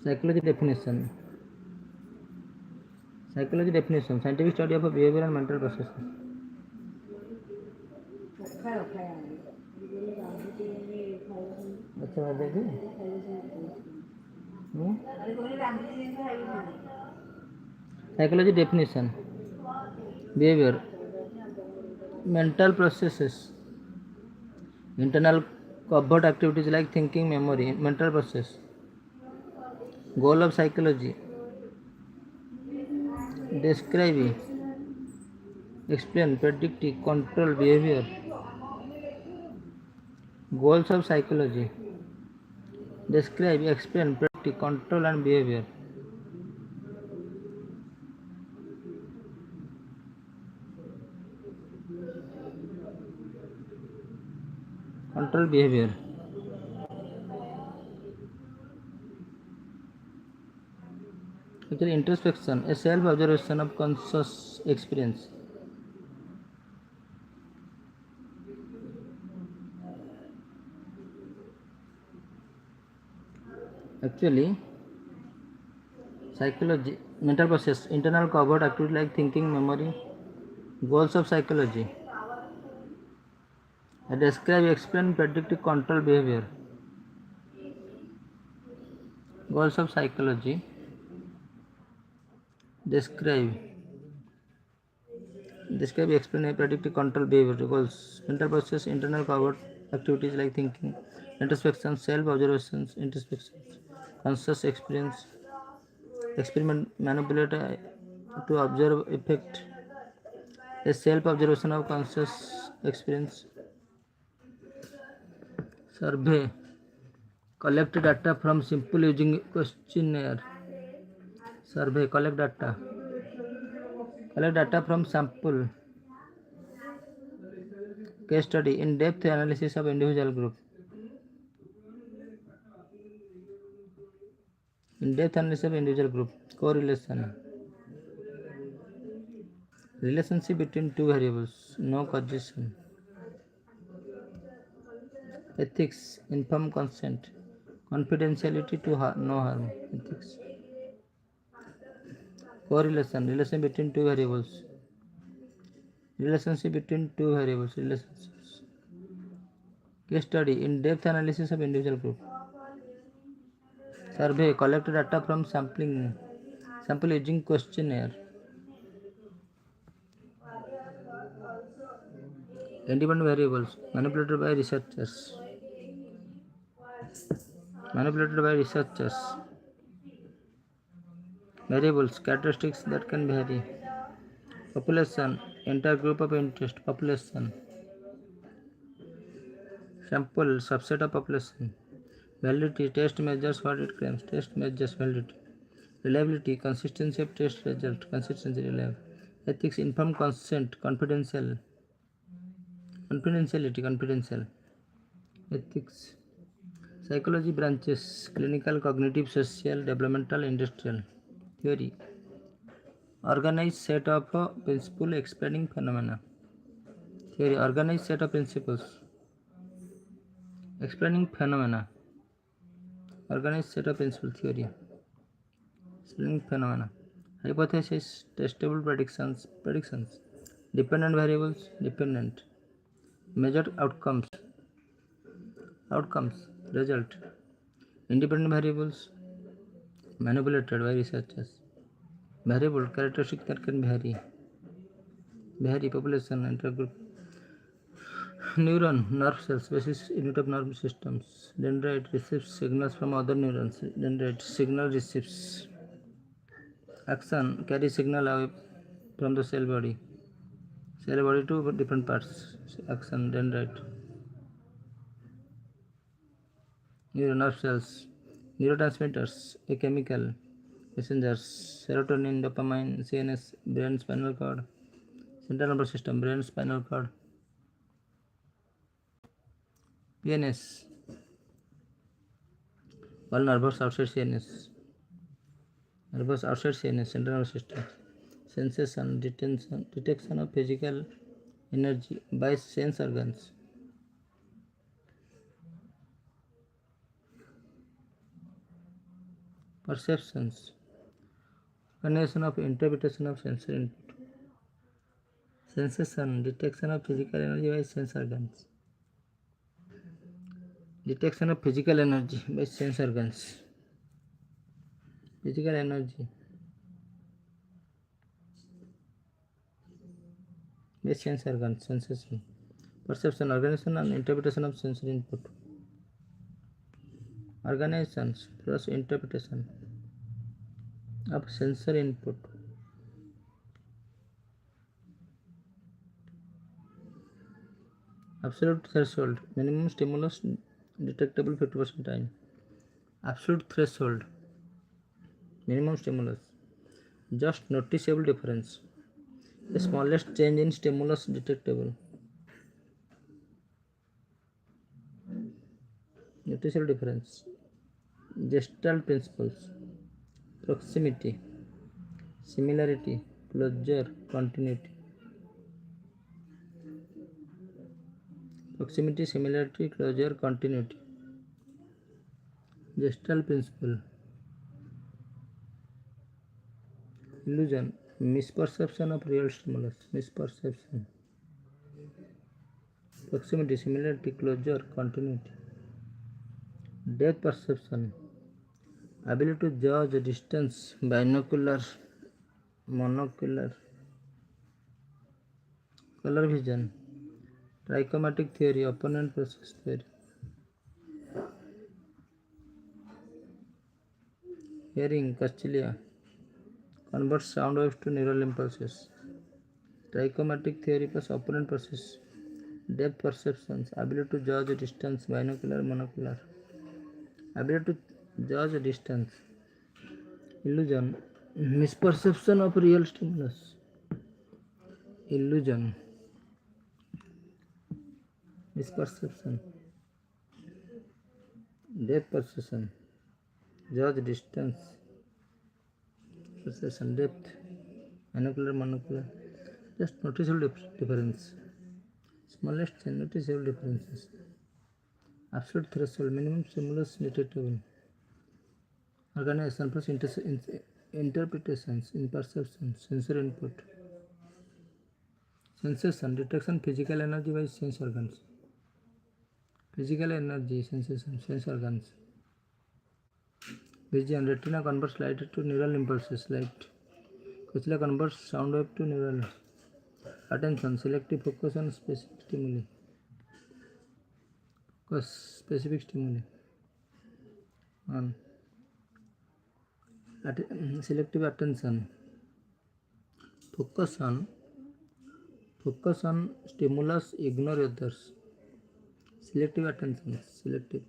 Psychology definition. Psychology definition. Scientific study of behavior and mental processes. अच्छा बात है Psychology definition. Behavior. Mental processes. Internal covert activities like thinking, memory, mental process. Goal of psychology. Describe, explain, predict, control behavior. Goals of psychology. Describe, explain, predict, control and behavior. Control behavior. Actually, introspection, a self-observation of conscious experience. Actually, psychology, mental process, internal covert activity like thinking, memory, goals of psychology. Describe, explain, predict, control behavior. Goals of psychology. Describe, explain, predict, control behavior. Goals, mental process, internal covert activities like thinking, introspection, self-observations, introspections, conscious experience, experiment, manipulate to observe effect, a self-observation of conscious experience. Survey, collect data from simple using questionnaire. Survey, collect data from sample. Case study, in-depth analysis of individual group. In-depth analysis of individual group. Correlation, relationship between two variables, no causation. Ethics, informed consent, confidentiality to no harm. Ethics. Correlation, relation between two variables. Relationship between two variables. Relationships. Case study, in-depth analysis of individual group. Survey, collect data from sample using questionnaire. Independent variables, manipulated by researchers. Variables, characteristics that can vary. Population, entire group of interest. Population. Sample, subset of population. Validity, test measures what it claims. Test measures validity. Reliability, consistency of test result. Consistency, reliable. Ethics, informed consent. Confidentiality, confidential. Ethics. Psychology branches, clinical, cognitive, social, developmental, industrial. Theory, organized set of principles explaining phenomena. Theory, organized set of principles explaining phenomena. Organized set of principles. Theory, explaining phenomena. Hypothesis, testable predictions. Dependent variables, dependent. Measured outcomes, result. Independent variables, manipulated by researchers. Variable, characteristic that can vary. Population, intergroup. Neuron, nerve cells, basis unit of nerve systems. Dendrite receives signals from other neurons. Dendrite, signal receives. Axon, carry signal away from the cell body. Cell body to different parts. Axon, dendrite. Nerve cells, neurotransmitters, a chemical, messengers, serotonin, dopamine, CNS, brain, spinal cord, central nervous system, brain, spinal cord, PNS, all nervous outside CNS, central nervous system, sensation, detection of physical energy by sense organs. perceptions, recognition of interpretation of sensory input, sensation, detection of physical energy by sense organs, detection of physical energy by sense organs, physical energy by sense organs, sensation, perception, organization and interpretation of sensory input, organizations plus interpretation of sensory input, absolute threshold, minimum stimulus detectable 50% time, absolute threshold, minimum stimulus, just noticeable difference, the smallest change in stimulus detectable, noticeable difference, Gestalt principles, proximity, similarity, closure, continuity, proximity, similarity, closure, continuity, Gestalt principle, illusion, misperception of real stimulus, misperception, proximity, similarity, closure, continuity, depth perception, ability to judge distance, binocular, monocular, color vision, trichromatic theory, opponent process theory, hearing, Castilla, converts sound waves to neural impulses, trichromatic theory plus opponent process, depth perceptions, ability to judge distance, binocular, monocular, ability to judge distance, illusion, misperception of real stimulus, illusion, misperception, depth perception, judge distance, perception, depth, binocular, monocular, just noticeable difference, smallest change, noticeable differences, absolute threshold, minimum stimulus detectable, organization plus interpretations in perception, sensory input, sensation, detection, physical energy by sense organs, physical energy, sensation, sense organs, vision, retina converts light to neural impulses, light, cochlea converts sound wave to neural, attention, selective focus on specific stimuli, focus, specific stimuli, on selective attention, focus on stimulus, ignore others, selective attention, selective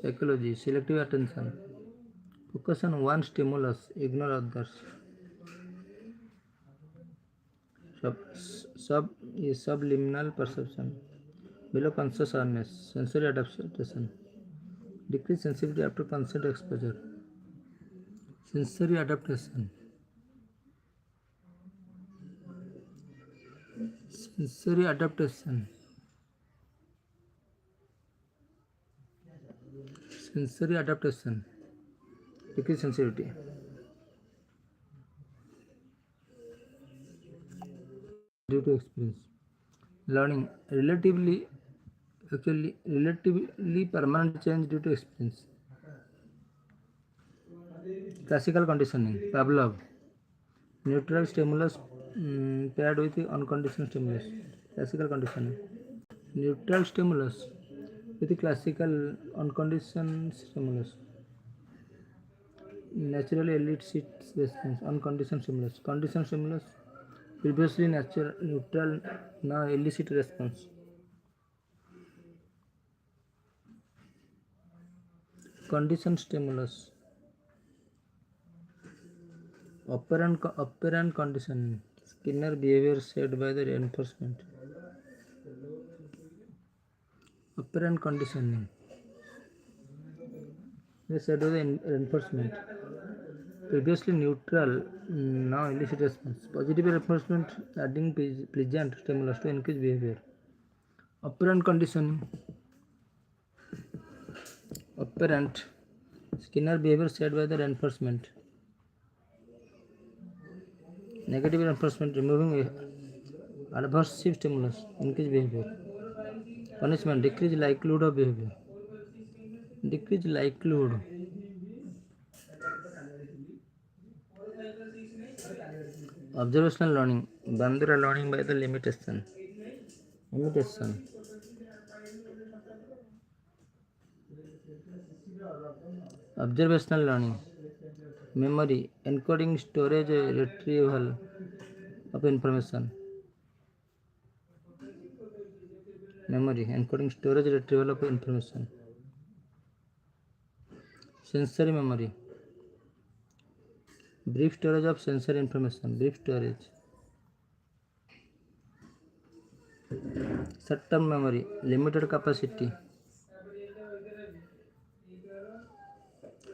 psychology, selective attention, focus on one stimulus, ignore others, subliminal perception, below conscious awareness, sensory adaptation, decrease sensitivity after constant exposure, sensory adaptation, sensory adaptation, sensory adaptation, decrease sensitivity, due to experience, learning, relatively permanent change due to experience, classical conditioning, Pavlov, neutral stimulus paired with unconditioned stimulus, classical conditioning, neutral stimulus with classical unconditioned stimulus, naturally elicits response, unconditioned stimulus, conditioned stimulus, previously natural neutral, now elicit response, conditioned stimulus, operant conditioning, Skinner behavior set by the reinforcement, operant conditioning, they set by the reinforcement, previously neutral, now elicit response, positive reinforcement adding pleasant stimulus to increase behavior, operant conditioning, operant Skinner behavior set by the reinforcement. Negative reinforcement, removing adverse stimulus, increase behavior. Punishment, decrease likelihood of behavior. Decrease likelihood. Observational learning, Bandura learning by the limitation. Imitation. Observational learning, memory, encoding, storage, retrieval of information. Memory, encoding, storage, retrieval of information. Sensory memory, brief storage of sensory information. Brief storage. Short-term memory, limited capacity.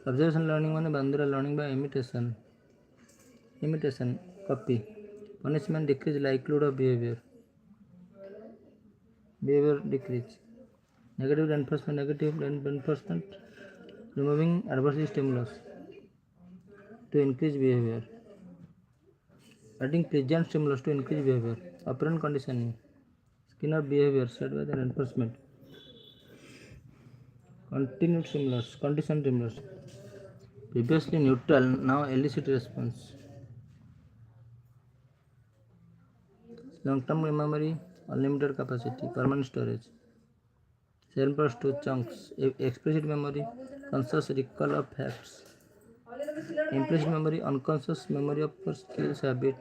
Observation learning means Bandura learning by imitation. Imitation, copy. Punishment, decrease likelihood of behavior. Behavior decrease. Negative reinforcement, removing adverse stimulus to increase behavior. Adding pleasant stimulus to increase behavior. Operant conditioning, Skinner behavior set by the reinforcement. Continued stimulus, conditioned stimulus. Previously neutral, now elicit response. Long-term memory, unlimited capacity, permanent storage. 7 plus 2 chunks. Explicit memory, conscious recall of facts. Implicit memory, unconscious memory of skills, habit.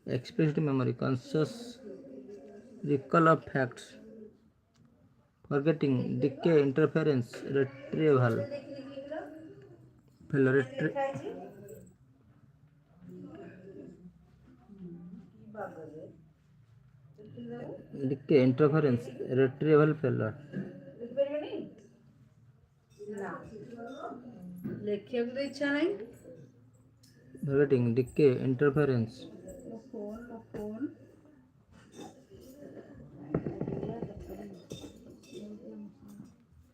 Explicit memory, conscious recall of facts. Forgetting, decay, interference, retrieval. Decay, interference, retrieval failure. Forgetting, decay, interference.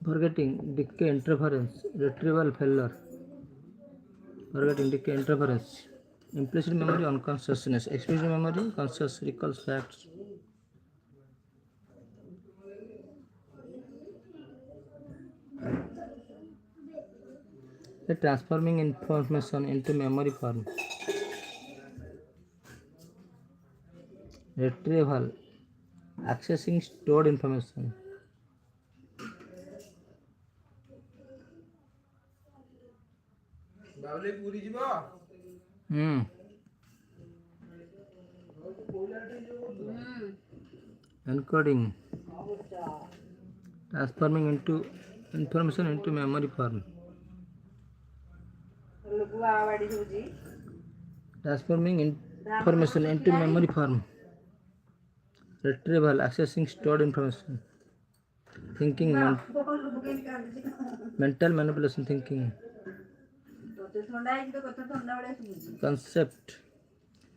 Forgetting, decay, interference, retrieval failure. Forgetting, decay, interference. Implicit memory, unconsciousness. Explicit memory, conscious recalls facts. Transforming information into memory form. Retrieval, accessing stored information. Encoding, transforming into information into memory form. Transforming information into memory form. Retrieval, accessing stored information. Thinking, mental manipulation thinking. Concept,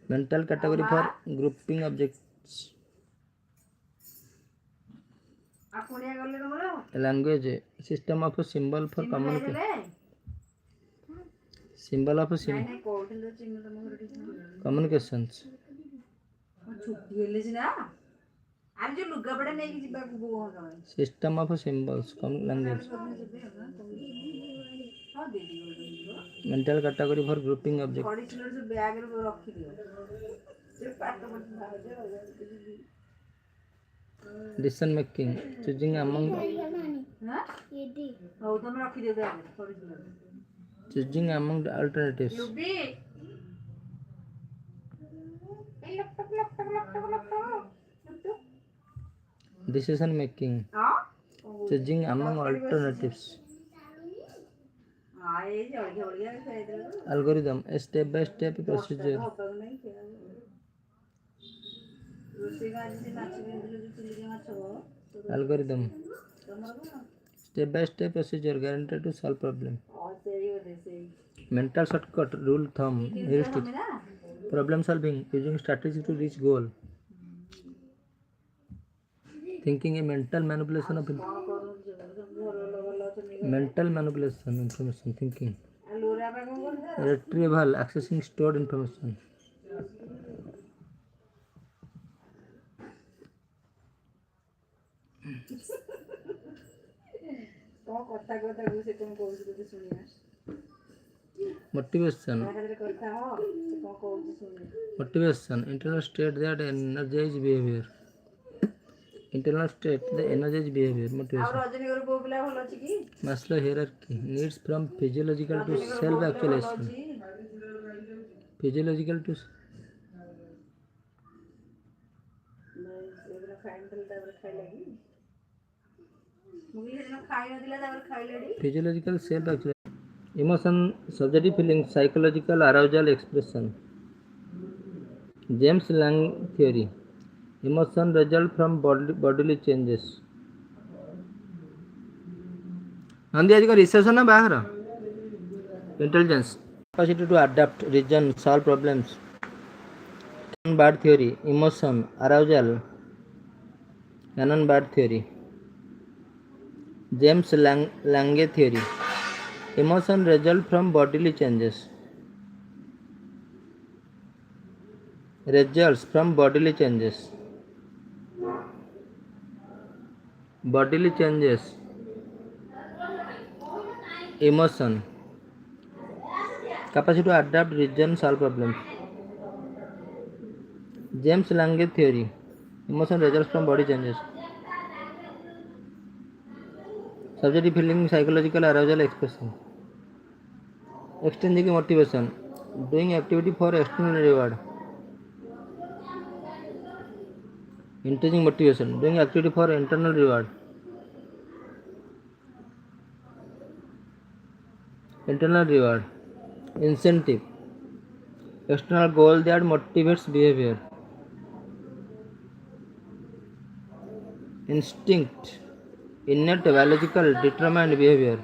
mental category for grouping objects. Language, system of a symbol for communication. Symbol of a communications. System of symbols, language. Mental category for grouping objects. Decision making, choosing among the alternatives. Decision making, choosing among alternatives. Algorithm, a step by step procedure. Algorithm, step by step procedure guaranteed to solve problem. Mental shortcut, rule thumb, heuristic. Problem solving, using strategy to reach goal. Thinking a mental manipulation of mental manipulation information thinking. Retrieval accessing stored information. Motivation. Motivation internal state that energize behavior. Internal state the energize behavior. Motivation. Maslow hierarchy needs from physiological to self actualization. Physiological to physiological self actualization. Emotion, subjective feeling, psychological arousal expression. James Lang theory. Emotion result from bodily changes. Nandi aji ka research na bahar. Intelligence. Capacity to adapt, reason, solve problems. Cannon Bard theory. Emotion, arousal. Cannon Bard theory. James Lange theory. Emotion result from bodily changes. Results from bodily changes. Bodily changes. Emotion. Capacity to adapt, reason, solve problems. James Lange theory. Emotion results from body changes. Subjective feeling, psychological arousal expression. Extrinsic motivation. Doing activity for external reward. Intrinsic motivation. Doing activity for internal reward. Internal reward. Incentive. External goal that motivates behavior. Instinct. Innate biological determined behavior.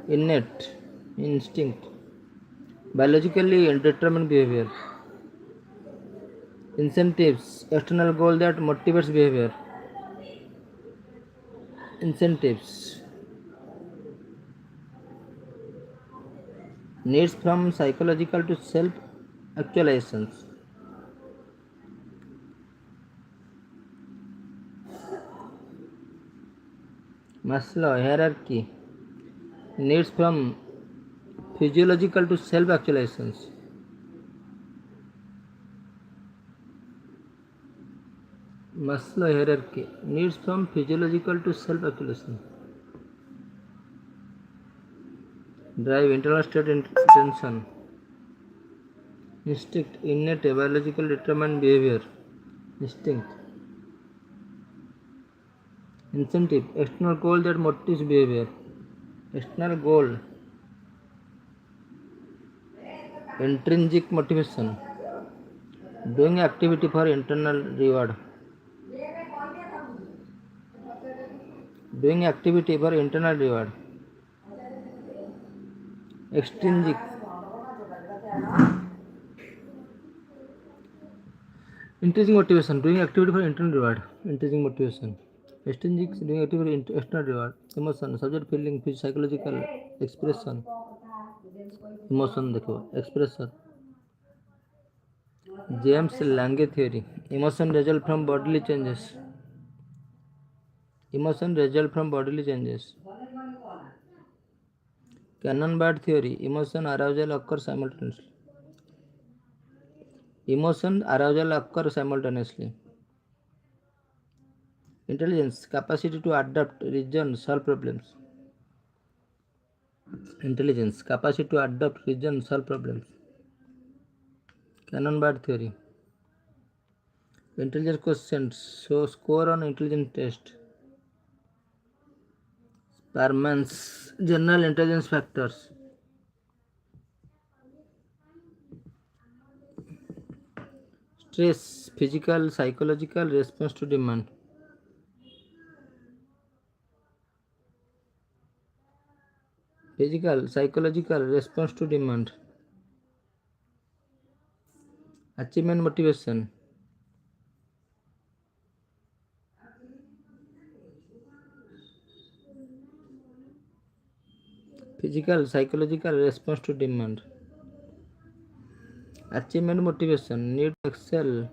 Innate instinct. Biologically determined behavior. Incentives. External goal that motivates behavior. Incentives. Needs from psychological to self actualizations. Maslow hierarchy. Needs from physiological to self actualizations. Maslow hierarchy. Needs from physiological to self actualization. Drive internal state intention. Instinct innate biological determined behavior. Instinct. Incentive external goal that motivates behavior. External goal. Intrinsic motivation. Doing activity for internal reward. Doing activity for internal reward. Extrinsic. Intrinsic motivation. Doing activity for internal reward. Intrinsic motivation. Extrinsic doing activity for external reward. Emotion. Subject feeling. Psychological expression. Emotion देखो expression. James Lange theory. Emotion result from bodily changes. Emotion result from bodily changes. Cannon Bard theory. Emotion arousal occur simultaneously. Emotion arousal occur simultaneously. Intelligence capacity to adapt, reason, solve problems. Intelligence capacity to adapt, reason, solve problems. Cannon Bard theory. Intelligence quotient. So score on intelligence test. Sparman's general intelligence factors. Stress, physical, psychological response to demand. Physical, psychological response to demand. Achievement motivation. Physical, psychological response to demand. Achievement motivation, need to excel,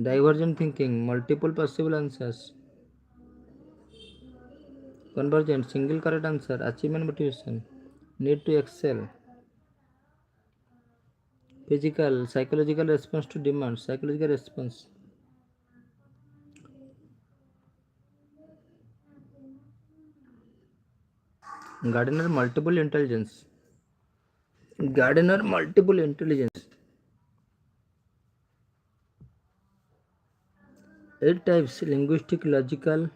divergent thinking, multiple possible answers. Convergent, single correct answer, achievement motivation, need to excel. Physical, psychological response to demand, psychological response. Gardener, multiple intelligence. Gardener, multiple intelligence. 8 types linguistic, logical.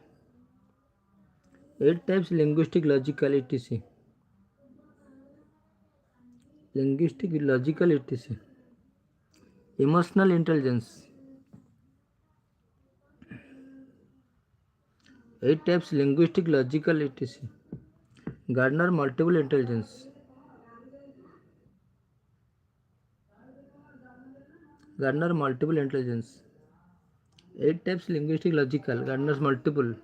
8 types linguistic, logical, etc. Linguistic, logical, etc. Emotional intelligence. 8 types linguistic, logical, etc. Gardner, multiple intelligence. Gardner, multiple intelligence. 8 types linguistic, logical. Gardner's multiple.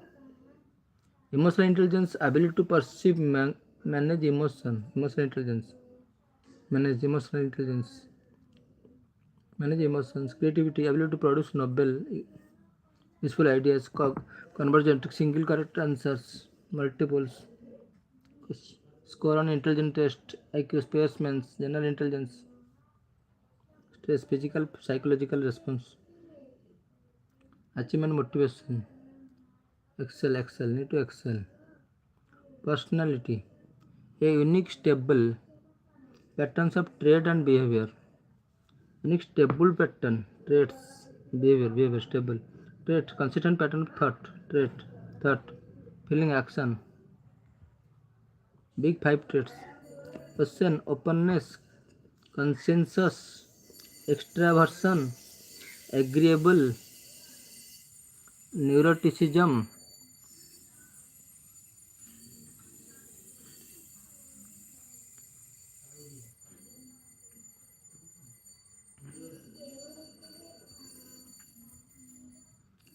Emotional intelligence, ability to perceive, manage emotion. Emotional intelligence. Manage emotional intelligence. Manage emotions. Creativity, ability to produce novel, useful ideas. Convergent, single correct answers. Multiples. Score on intelligence test. IQ, specimens. General intelligence. Stress, physical, psychological response. Achievement motivation. Excel, need to excel. Personality, a unique stable patterns of trait and behavior. Unique stable pattern, traits, behavior, stable. Trait, consistent pattern of thought, trait, thought, feeling, action. Big five traits. Question, openness, consensus, extraversion, agreeable, neuroticism.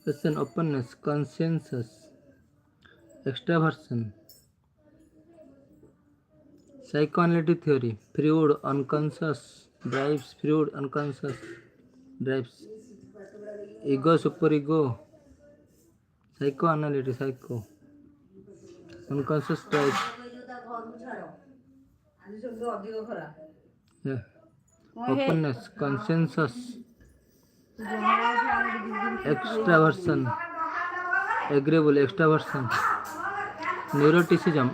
Question, openness, consensus, extraversion. Psychoanalytic theory, Freud, unconscious drives, Freud, unconscious drives. Ego, superego, psychoanalytic, unconscious drives. Yeah. Openness, consensus, extraversion, agreeable, extraversion, neuroticism.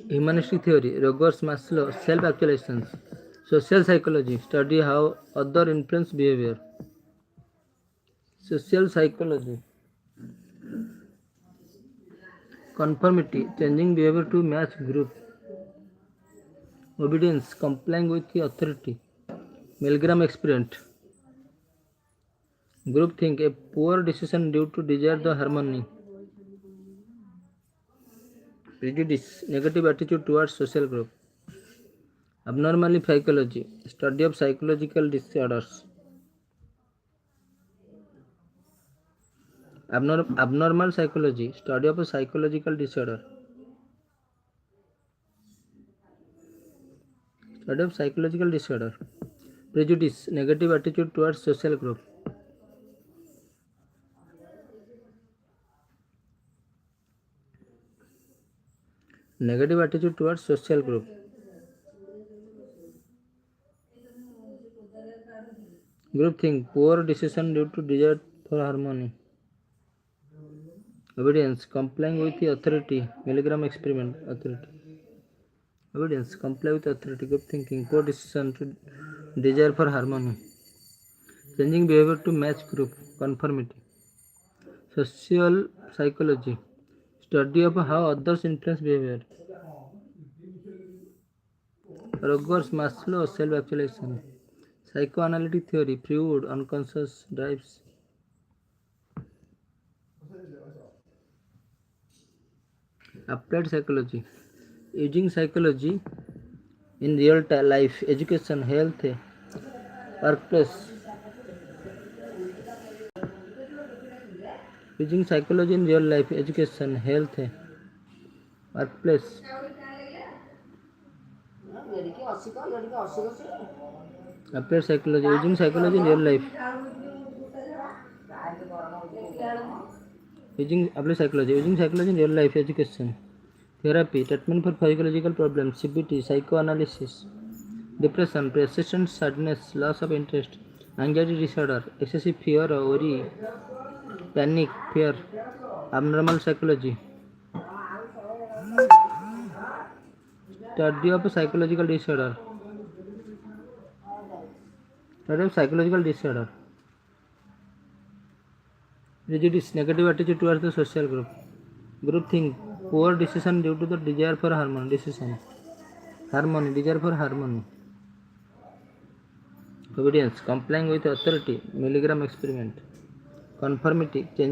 Humanistic theory, Rogers, Maslow, self-actualization. Social psychology, study how other influence behavior. Social psychology. Conformity, changing behavior to match group. Obedience, complying with the authority. Milgram experiment. Groupthink, a poor decision due to desire the harmony. Prejudice, negative attitude towards social group. Abnormal psychology, study of psychological disorders. Abnormal psychology, study of a psychological disorder. Study of psychological disorder. Prejudice, negative attitude towards social group. Negative attitude towards social group. Groupthink, poor decision due to desire for harmony. Obedience, complying with the authority. Milgram experiment, authority. Obedience, comply with authority. Group thinking, poor decision to desire for harmony. Changing behavior to match group, conformity. Social psychology, study of how others influence behavior. Rogers, Maslow, self-actualization. Psychoanalytic theory, Freud, unconscious drives. Applied psychology, using psychology in real life, education, health, workplace. using psychology in real life, education, health, workplace. Applied psychology, using psychology in real life. Applied psychology, using psychology in real life, education, therapy, treatment for psychological problems, CBT, psychoanalysis, depression, persistent sadness, loss of interest, anxiety disorder, excessive fear or worry, panic, fear, abnormal psychology, study of psychological disorder, study of psychological disorder, prejudice, negative attitude towards the social group, group think, poor decision due to the desire for harmony, decision, harmony, desire for harmony, obedience, complying with authority, milligram experiment, conformity, changing